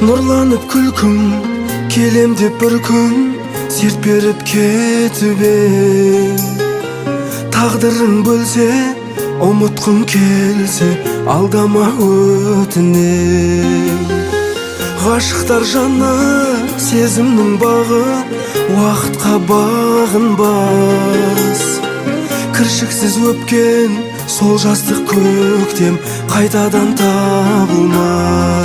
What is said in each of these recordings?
Нұрланып күлкім келем деп бір күн серт беріп кетіп тағдырың бөлсе ұмытқым келсе алдама өтінем. Ғашықтар жаны сезімнің бағы уақытқа бағынбас. Кіршіксіз өпкен сол жастық көктем қайтадан табылмас.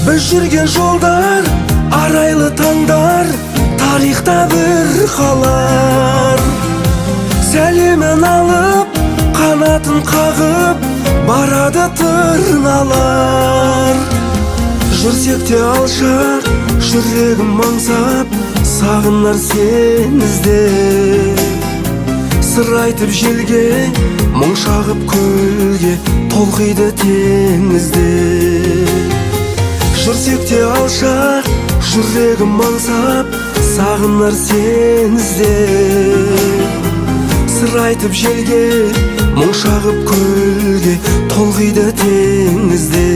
Біз жүрген жолдар, арайлы таңдар, тарихта бір қалар. Сәлемін алып, қанатын қағып, барады тырналар. Жүрсек те алшақ, жүрегім аңсап, сағынар сен іздеп. Сыр айтып желге, мұң шағып көлге, толқиды теңізде. Жүрсек те алшақ, жүрегім аңсап, сағынар сен іздеп. Сыр айтып желге, мұң шағып көлге, толқиды теңізде.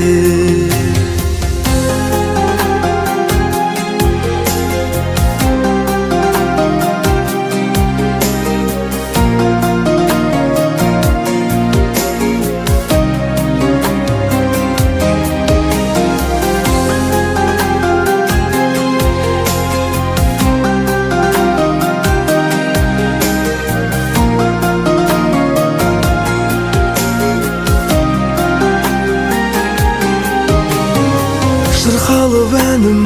Шырқалып әнім,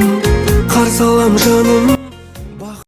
қарсы алам жаным,